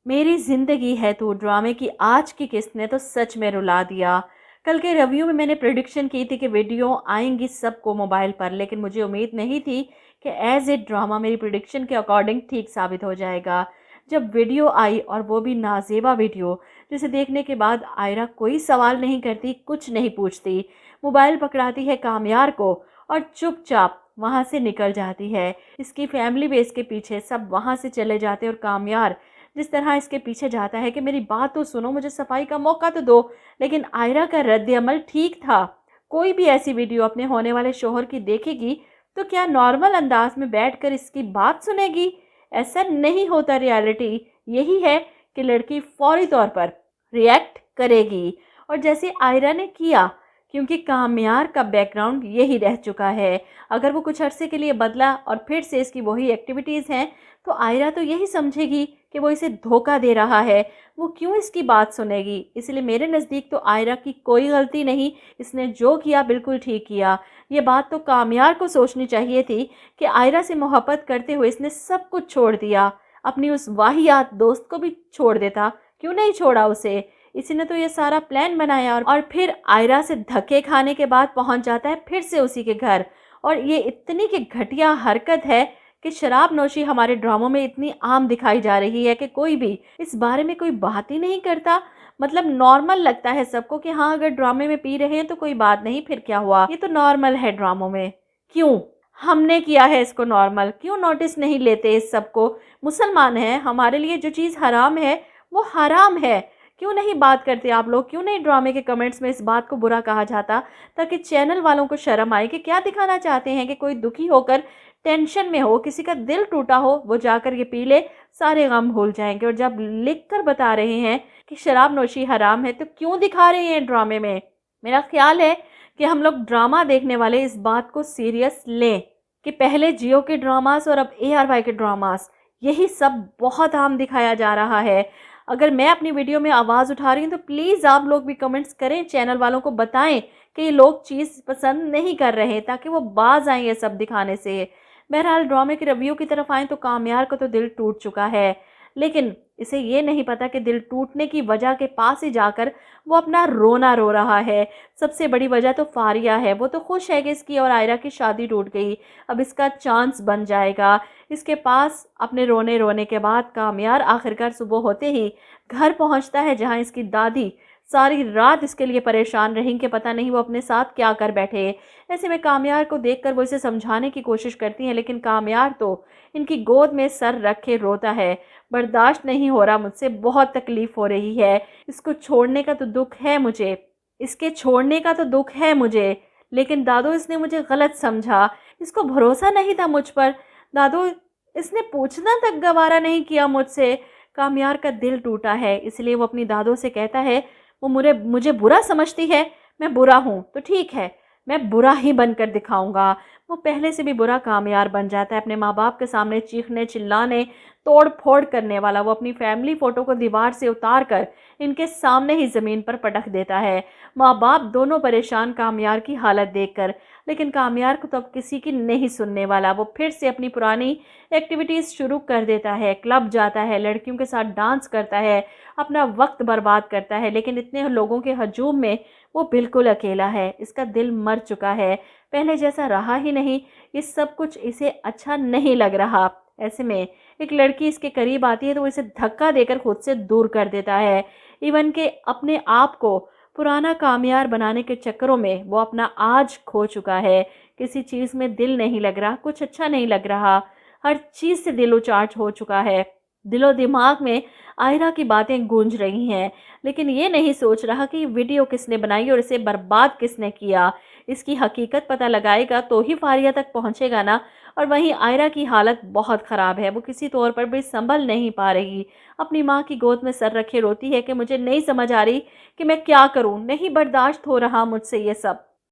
मेरी ज़िंदगी है तू ड्रामे की आज की किस्त ने तो सच में रुला दिया। कल के रिव्यू में मैंने प्रेडिक्शन की थी कि वीडियो आएंगी सबको मोबाइल पर, लेकिन मुझे उम्मीद नहीं थी कि एज ए ड्रामा मेरी प्रेडिक्शन के अकॉर्डिंग ठीक साबित हो जाएगा। जब वीडियो आई और वो भी नाजेबा वीडियो, जिसे देखने के बाद आयरा कोई सवाल नहीं करती, कुछ नहीं पूछती, मोबाइल पकड़ाती है कामयार को और चुपचाप वहाँ से निकल जाती है। इसकी फैमिली बेस के पीछे सब वहाँ से चले जाते और कामयार जिस तरह इसके पीछे जाता है कि मेरी बात तो सुनो, मुझे सफाई का मौका तो दो, लेकिन आयरा का रद्द-ए-अमल ठीक था। कोई भी ऐसी वीडियो अपने होने वाले शौहर की देखेगी तो क्या नॉर्मल अंदाज में बैठकर इसकी बात सुनेगी? ऐसा नहीं होता। रियलिटी यही है कि लड़की फौरी तौर पर रिएक्ट करेगी, और जैसे आयरा ने किया, क्योंकि कामयार का बैकग्राउंड यही रह चुका है। अगर वो कुछ अरसे के लिए बदला और फिर से इसकी वही एक्टिविटीज़ हैं, तो आयरा तो यही समझेगी कि वो इसे धोखा दे रहा है। वो क्यों इसकी बात सुनेगी? इसलिए मेरे नज़दीक तो आयरा की कोई गलती नहीं, इसने जो किया बिल्कुल ठीक किया। ये बात तो कामयार को सोचनी चाहिए थी कि आयरा से मोहब्बत करते हुए इसने सब कुछ छोड़ दिया। अपनी उस वाहियात दोस्त को भी छोड़ देता, क्यों नहीं छोड़ा उसे? इसी ने तो ये सारा प्लान बनाया, और फिर आयरा से धक्के खाने के बाद पहुंच जाता है फिर से उसी के घर। और ये इतनी की घटिया हरकत है कि शराब नोशी हमारे ड्रामों में इतनी आम दिखाई जा रही है कि कोई भी इस बारे में कोई बात ही नहीं करता। मतलब नॉर्मल लगता है सबको कि हाँ, अगर ड्रामे में पी रहे हैं तो कोई बात नहीं, फिर क्या हुआ, ये तो नॉर्मल है ड्रामों में। क्यों हमने किया है इसको नॉर्मल? क्यों नोटिस नहीं लेते इस सबको? मुसलमान हैं, हमारे लिए जो चीज़ हराम है वो हराम है। क्यों नहीं बात करते आप लोग? क्यों नहीं ड्रामे के कमेंट्स में इस बात को बुरा कहा जाता, ताकि चैनल वालों को शर्म आए कि क्या दिखाना चाहते हैं कि कोई दुखी होकर, टेंशन में हो, किसी का दिल टूटा हो, वो जाकर ये पी ले, सारे गम भूल जाएंगे। और जब लिख कर बता रहे हैं कि शराब नोशी हराम है, तो क्यों दिखा रहे हैं ड्रामे में? मेरा ख्याल है कि हम लोग ड्रामा देखने वाले इस बात को सीरियस लें कि पहले जियो के ड्रामास और अब ARY के ड्रामास, यही सब बहुत आम दिखाया जा रहा है। अगर मैं अपनी वीडियो में आवाज़ उठा रही हूँ तो प्लीज़ आप लोग भी कमेंट्स करें, चैनल वालों को बताएं कि ये लोग चीज़ पसंद नहीं कर रहे, ताकि वो बाज आएँ ये सब दिखाने से। बहरहाल ड्रामे के रिव्यू की तरफ आएँ तो कामयार का तो दिल टूट चुका है, लेकिन इसे ये नहीं पता कि दिल टूटने की वजह के पास ही जाकर वो अपना रोना रो रहा है। सबसे बड़ी वजह तो फारिया है। वो तो खुश है कि इसकी और आयरा की शादी टूट गई, अब इसका चांस बन जाएगा इसके पास। अपने रोने रोने के बाद कामयार आखिरकार सुबह होते ही घर पहुंचता है, जहां इसकी दादी सारी रात इसके लिए परेशान रहीं कि पता नहीं वो अपने साथ क्या कर बैठे। ऐसे में कामयार को देखकर वो इसे समझाने की कोशिश करती हैं, लेकिन कामयार तो इनकी गोद में सर रखे रोता है। बर्दाश्त नहीं हो रहा मुझसे, बहुत तकलीफ़ हो रही है, इसको छोड़ने का तो दुख है मुझे, इसके छोड़ने का तो दुख है मुझे, लेकिन दादो इसने मुझे गलत समझा, इसको भरोसा नहीं था मुझ पर। दादो इसने पूछना तक गवारा नहीं किया मुझसे। कामयार का दिल टूटा है, इसलिए वो अपनी दादो से कहता है, वो मुझे बुरा समझती है, मैं बुरा हूँ तो ठीक है, मैं बुरा ही बनकर दिखाऊंगा। वो पहले से भी बुरा कामयार बन जाता है, अपने माँ बाप के सामने चीखने चिल्लाने, तोड़ फोड़ करने वाला। वो अपनी फैमिली फ़ोटो को दीवार से उतार कर इनके सामने ही ज़मीन पर पटक देता है। माँ बाप दोनों परेशान कामयार की हालत देखकर, लेकिन कामयार को तो अब किसी की नहीं सुनने वाला। वो फिर से अपनी पुरानी एक्टिविटीज़ शुरू कर देता है, क्लब जाता है, लड़कियों के साथ डांस करता है, अपना वक्त बर्बाद करता है, लेकिन इतने लोगों के हजूम में वो बिल्कुल अकेला है। इसका दिल मर चुका है, पहले जैसा रहा ही नहीं। ये सब कुछ इसे अच्छा नहीं लग रहा। ऐसे में एक लड़की इसके करीब आती है तो वो इसे धक्का देकर खुद से दूर कर देता है। इवन के अपने आप को पुराना कामयार बनाने के चक्करों में वो अपना आज खो चुका है। किसी चीज़ में दिल नहीं लग रहा, कुछ अच्छा नहीं लग रहा, हर चीज़ से दिल उचाट हो चुका है। दिलो दिमाग में आयरा की बातें गूंज रही हैं, लेकिन ये नहीं सोच रहा कि वीडियो किसने बनाई और इसे बर्बाद किसने किया। इसकी हकीकत पता लगाएगा तो ही फारिया तक पहुंचेगा ना। और वहीं आयरा की हालत बहुत ख़राब है, वो किसी तौर पर भी संभल नहीं पा रही। अपनी माँ की गोद में सर रखे रोती है कि मुझे नहीं समझ आ रही कि मैं क्या करूँ, नहीं बर्दाश्त हो रहा मुझसे ये सब।